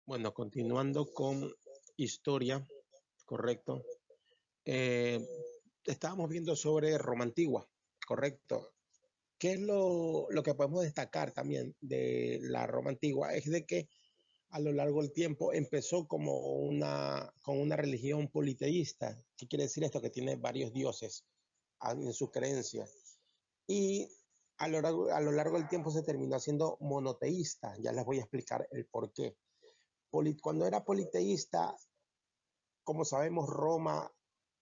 Bueno, continuando con historia, correcto. Eh, Estábamos viendo sobre Roma Antigua, correcto. ¿Qué es lo que podemos destacar también de la Roma Antigua? Es de que a lo largo del tiempo empezó como con una religión politeísta. ¿Qué quiere decir esto? Que tiene varios dioses en su creencia. Y a lo largo del tiempo se terminó siendo monoteísta. Ya les voy a explicar el por qué. Cuando era politeísta, como sabemos, Roma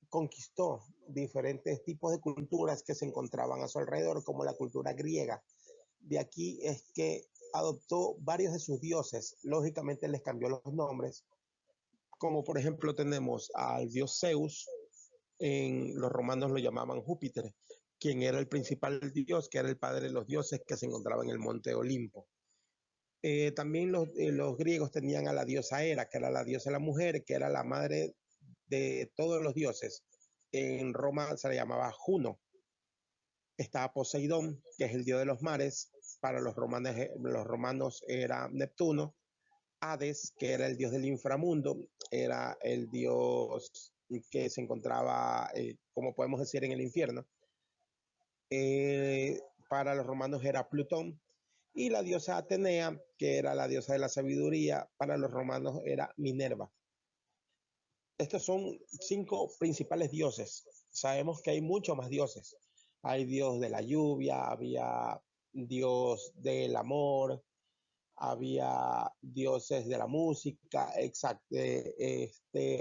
conquistó diferentes tipos de culturas que se encontraban a su alrededor, como la cultura griega. De aquí es que adoptó varios de sus dioses, lógicamente les cambió los nombres, como por ejemplo tenemos al dios Zeus, en los romanos lo llamaban Júpiter, quien era el principal dios, que era el padre de los dioses que se encontraba en el monte Olimpo. También los griegos tenían a la diosa Hera, que era la diosa de la mujer, que era la madre de todos los dioses. En Roma se le llamaba Juno. Estaba Poseidón, que es el dios de los mares. Para los romanos era Neptuno. Hades, que era el dios del inframundo, era el dios que se encontraba, como podemos decir, en el infierno. Eh, para los romanos era Plutón. Y la diosa Atenea, que era la diosa de la sabiduría, para los romanos era Minerva. Estos son cinco principales dioses. Sabemos que hay muchos más dioses. Hay dios de la lluvia, había dios del amor, había dioses de la música, exacto.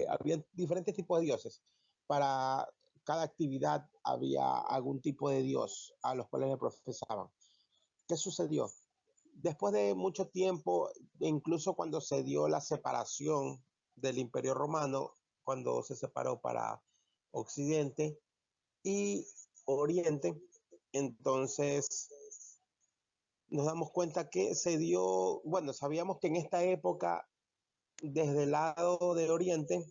Había diferentes tipos de dioses. Para cada actividad había algún tipo de dios a los cuales le profesaban. ¿Qué sucedió? Después de mucho tiempo, incluso cuando se dio la separación del Imperio Romano, cuando se separó para Occidente y Oriente, entonces nos damos cuenta que se dio, bueno, sabíamos que en esta época, desde el lado de Oriente,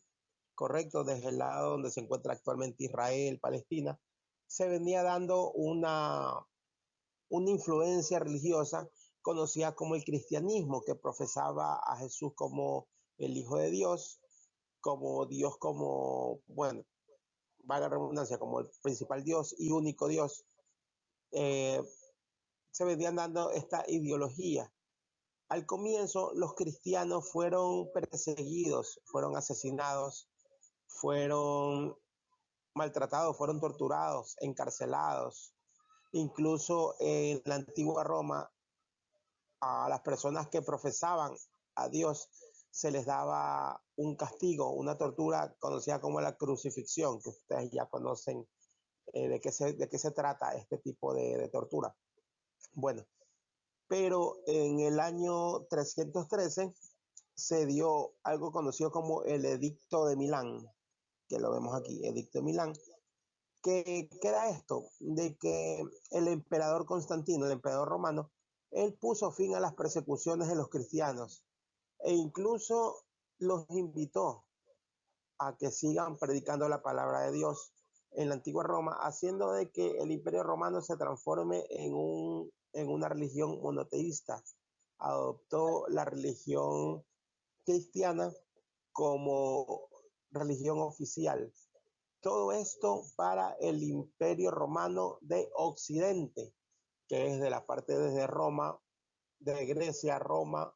correcto, desde el lado donde se encuentra actualmente Israel, Palestina, se venía dando una influencia religiosa conocida como el cristianismo, que profesaba a Jesús como el Hijo de Dios como, bueno, valga la redundancia, como el principal Dios y único Dios. Eh, Se venían dando esta ideología. Al comienzo, los cristianos fueron perseguidos, fueron asesinados, fueron maltratados, fueron torturados, encarcelados. Incluso en la antigua Roma, a las personas que profesaban a Dios se les daba un castigo, una tortura conocida como la crucifixión, que ustedes ya conocen de qué se trata este tipo de tortura. Bueno, pero en el año 313 se dio algo conocido como el Edicto de Milán, que lo vemos aquí, Edicto de Milán, que era esto, de que el emperador Constantino, el emperador romano, él puso fin a las persecuciones de los cristianos e incluso los invitó a que sigan predicando la palabra de Dios en la antigua Roma, haciendo de que el imperio romano se transforme en una religión monoteísta. Adoptó la religión cristiana como religión oficial. Todo esto para el imperio romano de Occidente, que es de la parte desde Roma, de Grecia, Roma,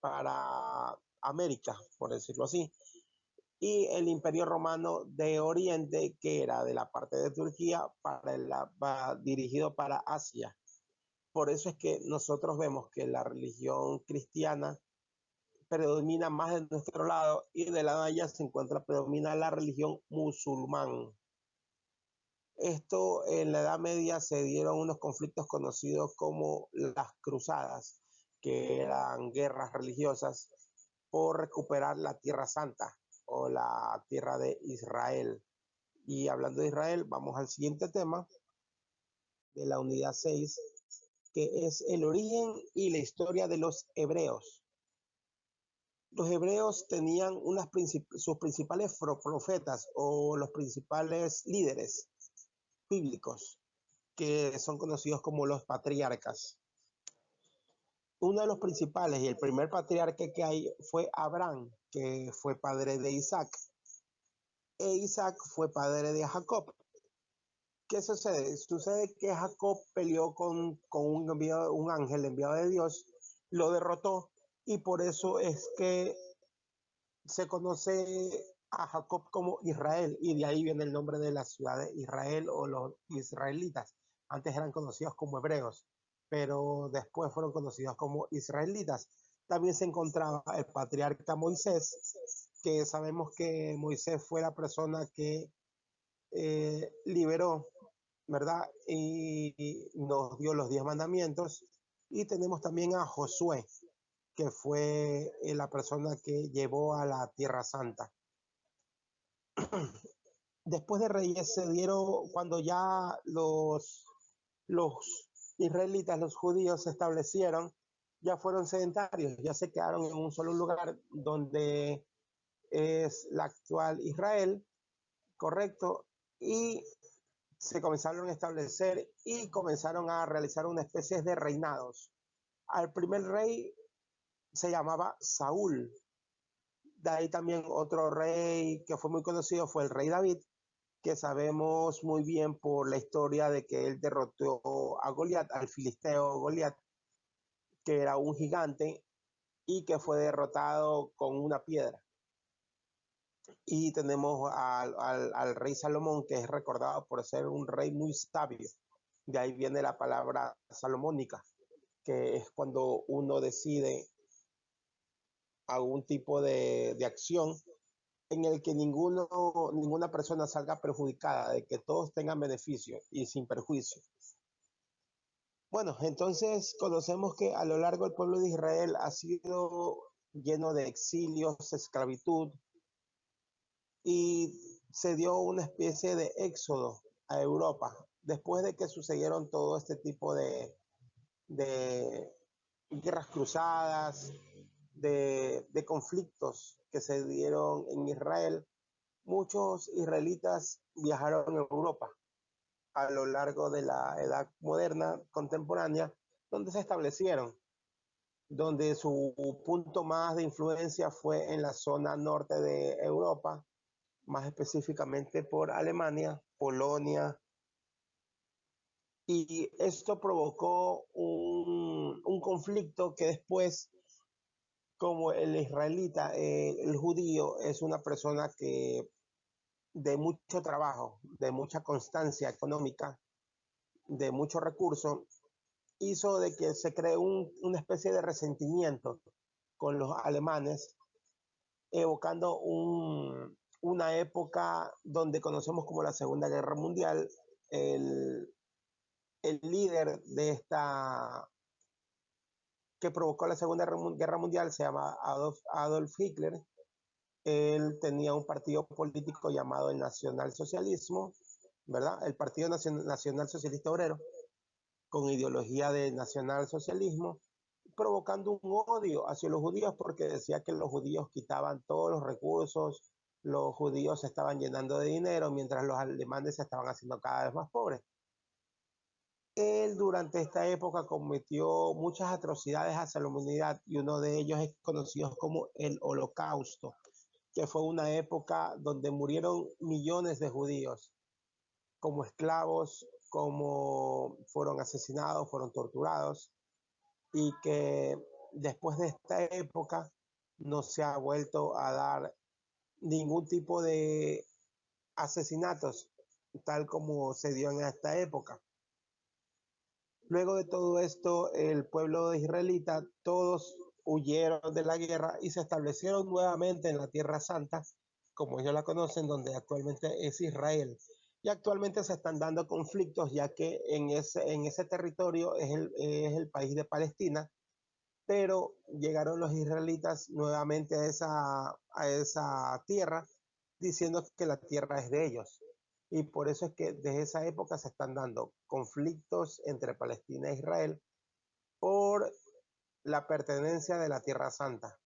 para América, por decirlo así, y el Imperio Romano de Oriente, que era de la parte de Turquía, dirigido para Asia. Por eso es que nosotros vemos que la religión cristiana predomina más de nuestro lado y del lado de allá predomina la religión musulmán. Esto en la Edad Media se dieron unos conflictos conocidos como las cruzadas, que eran guerras religiosas por recuperar la Tierra Santa o la tierra de Israel. Y hablando de Israel, vamos al siguiente tema de la unidad 6, que es el origen y la historia de los hebreos. Los hebreos tenían sus principales profetas o los principales líderes bíblicos, que son conocidos como los patriarcas. Uno de los principales y el primer patriarca que hay fue Abraham, que fue padre de Isaac, e Isaac fue padre de Jacob. ¿Qué sucede? Sucede que Jacob peleó con un ángel enviado de Dios, lo derrotó y por eso es que se conoce a Jacob como Israel y de ahí viene el nombre de la ciudad de Israel o los israelitas. Antes eran conocidos como hebreos, pero después fueron conocidos como israelitas. También se encontraba el patriarca Moisés, que sabemos que Moisés fue la persona que liberó, ¿verdad? Y nos dio los 10 mandamientos. Y tenemos también a Josué, que fue la persona que llevó a la Tierra Santa. Después de Reyes se dieron, cuando ya los israelitas, los judíos se establecieron, ya fueron sedentarios, ya se quedaron en un solo lugar donde es la actual Israel, correcto, y se comenzaron a establecer y comenzaron a realizar una especie de reinados. Al primer rey se llamaba Saúl. De ahí también otro rey que fue muy conocido fue el rey David, que sabemos muy bien por la historia de que él derrotó a Goliat, al filisteo Goliat, que era un gigante y que fue derrotado con una piedra. Y tenemos al rey Salomón, que es recordado por ser un rey muy sabio. De ahí viene la palabra salomónica, que es cuando uno decide algún tipo de acción en el que ninguna persona salga perjudicada, de que todos tengan beneficio y sin perjuicio. Bueno, entonces conocemos que a lo largo del pueblo de Israel ha sido lleno de exilios, esclavitud, y se dio una especie de éxodo a Europa después de que sucedieron todo este tipo de guerras cruzadas, de conflictos que se dieron en Israel. Muchos israelitas viajaron a Europa a lo largo de la edad moderna contemporánea, donde se establecieron, donde su punto más de influencia fue en la zona norte de Europa, más específicamente por Alemania, Polonia, y esto provocó un conflicto que después, como el israelita, el judío es una persona que de mucho trabajo, de mucha constancia económica, de mucho recurso, hizo de que se cree una especie de resentimiento con los alemanes, evocando una época donde conocemos como la Segunda Guerra Mundial. El, el líder de esta que provocó la Segunda Guerra Mundial se llama Adolf Hitler. Él tenía un partido político llamado el Nacionalsocialismo, ¿verdad? El Partido Nacional Socialista Obrero, con ideología de nacionalsocialismo, provocando un odio hacia los judíos porque decía que los judíos quitaban todos los recursos, los judíos se estaban llenando de dinero mientras los alemanes se estaban haciendo cada vez más pobres. Él durante esta época cometió muchas atrocidades hacia la humanidad y uno de ellos es conocido como el Holocausto, que fue una época donde murieron millones de judíos como esclavos, como fueron asesinados, fueron torturados, y que después de esta época no se ha vuelto a dar ningún tipo de asesinatos tal como se dio en esta época. Luego de todo esto, el pueblo de israelita, todos huyeron de la guerra y se establecieron nuevamente en la Tierra Santa, como ellos la conocen, donde actualmente es Israel. Y actualmente se están dando conflictos, ya que en ese territorio es el país de Palestina, pero llegaron los israelitas nuevamente a esa tierra diciendo que la tierra es de ellos. Y por eso es que desde esa época se están dando conflictos entre Palestina e Israel por la pertenencia de la Tierra Santa.